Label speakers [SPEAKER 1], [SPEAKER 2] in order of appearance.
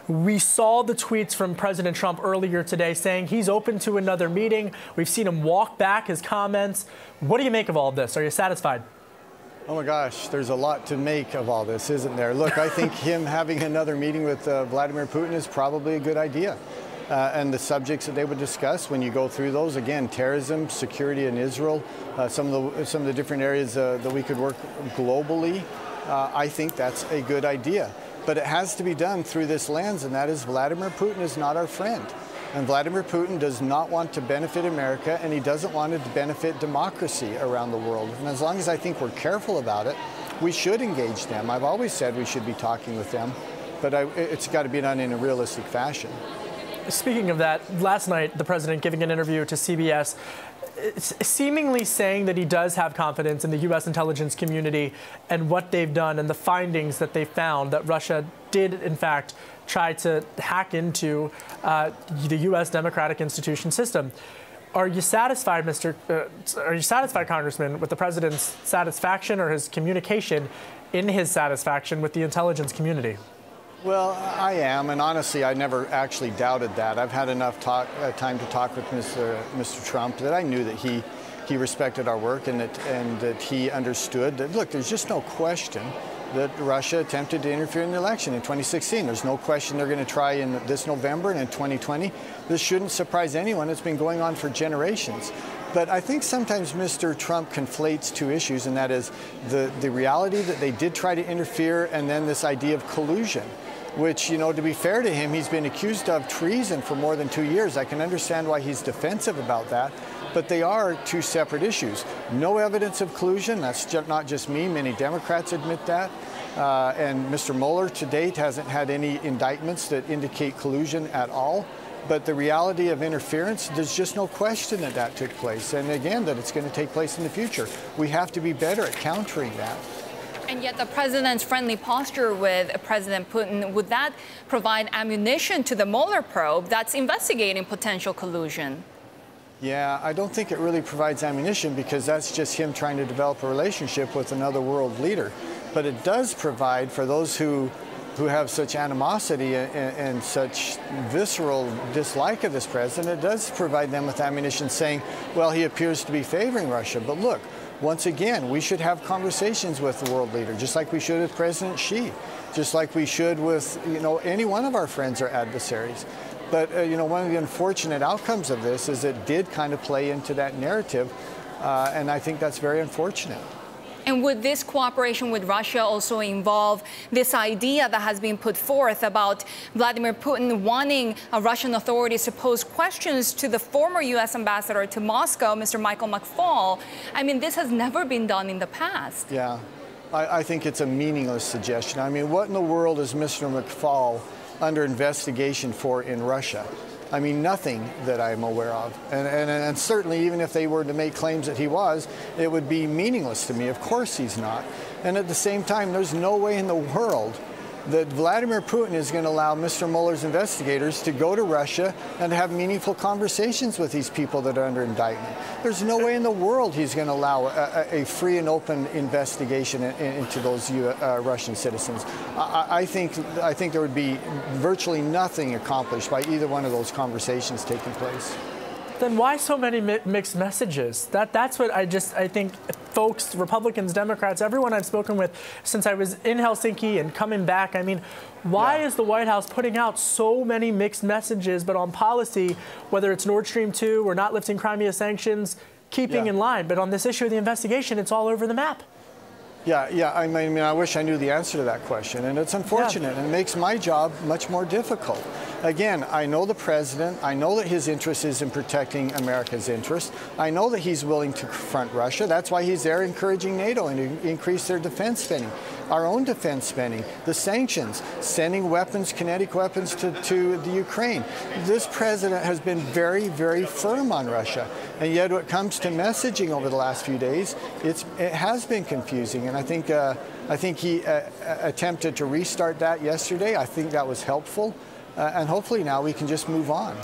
[SPEAKER 1] We saw the tweets from President Trump earlier today saying he's open to another meeting. We've seen him walk back his comments. What do you make of all of this? Are you satisfied?
[SPEAKER 2] Oh my gosh, there's a lot to make of all this, isn't there? Look, I think him having another meeting with Vladimir Putin is probably a good idea. And the subjects that they would discuss, when you go through those, again, terrorism, security in Israel, some of the different areas that we could work globally, I think that's a good idea. But it has to be done through this lens, and that is Vladimir Putin is not our friend. And Vladimir Putin does not want to benefit America, and he doesn't want to benefit democracy around the world. And as long as I think we're careful about it, we should engage them. I've always said we should be talking with them, but it's got to be done in a realistic fashion.
[SPEAKER 1] Speaking of that, last night, the president giving an interview to CBS, seemingly saying that he does have confidence in the U.S. intelligence community and what they've done and the findings that they found that Russia did, in fact, try to hack into the U.S. democratic institution system. Are you satisfied, Congressman, with the president's satisfaction or his communication in his satisfaction with the intelligence community?
[SPEAKER 2] Well, I am, and honestly, I never actually doubted that. I've had enough time to talk with Mr. Trump that I knew that he respected our work and that he understood that, look, there's just no question that Russia attempted to interfere in the election in 2016. There's no question they're going to try in this November and in 2020. This shouldn't surprise anyone. It's been going on for generations. But I think sometimes Mr. Trump conflates two issues, and that is the reality that they did try to interfere and then this idea of collusion, which, you know, to be fair to him, he's been accused of treason for more than 2 years. I can understand why he's defensive about that, but they are two separate issues. No evidence of collusion. That's not just me. Many Democrats admit that. And Mr. Mueller to date hasn't had any indictments that indicate collusion at all. But the reality of interference, there's just no question that that took place. And again, that it's going to take place in the future. We have to be better at countering that.
[SPEAKER 3] And yet the president's friendly posture with President Putin, would that provide ammunition to the Mueller probe that's investigating potential collusion?
[SPEAKER 2] Yeah, I don't think it really provides ammunition because that's just him trying to develop a relationship with another world leader. But it does provide for those who have such animosity and such visceral dislike of this president, it does provide them with ammunition saying, well, he appears to be favoring Russia. But look, once again, we should have conversations with the world leader, just like we should with President Xi, just like we should with, you know, any one of our friends or adversaries. But, you know, one of the unfortunate outcomes of this is it did kind of play into that narrative, and I think that's very unfortunate.
[SPEAKER 3] And would this cooperation with Russia also involve this idea that has been put forth about Vladimir Putin wanting Russian authorities to pose questions to the former U.S. ambassador to Moscow, Mr. Michael McFaul? I mean, this has never been done in the past.
[SPEAKER 2] Yeah, I think it's a meaningless suggestion. I mean, what in the world is Mr. McFaul under investigation for in Russia? I mean, nothing that I'm aware of. And certainly, even if they were to make claims that he was, it would be meaningless to me. Of course he's not. And at the same time, there's no way in the world that Vladimir Putin is going to allow Mr. Mueller's investigators to go to Russia and have meaningful conversations with these people that are under indictment. There's no way in the world he's going to allow a free and open investigation into those Russian citizens. I think there would be virtually nothing accomplished by either one of those conversations taking place.
[SPEAKER 1] Then why so many mixed messages? That's what I think folks, Republicans, Democrats, everyone I've spoken with since I was in Helsinki and coming back, I mean, why is the White House putting out so many mixed messages, but on policy, whether it's Nord Stream 2 or not lifting Crimea sanctions, keeping in line, but on this issue of the investigation, it's all over the map?
[SPEAKER 2] Yeah. I mean, I wish I knew the answer to that question, and it's unfortunate, and it makes my job much more difficult. Again, I know the president. I know that his interest is in protecting America's interest. I know that he's willing to confront Russia. That's why he's there encouraging NATO and to increase their defense spending, our own defense spending, the sanctions, sending weapons, kinetic weapons to the Ukraine. This president has been very, very firm on Russia. And yet when it comes to messaging over the last few days, it has been confusing. And I think he attempted to restart that yesterday. I think that was helpful. And hopefully now we can just move on.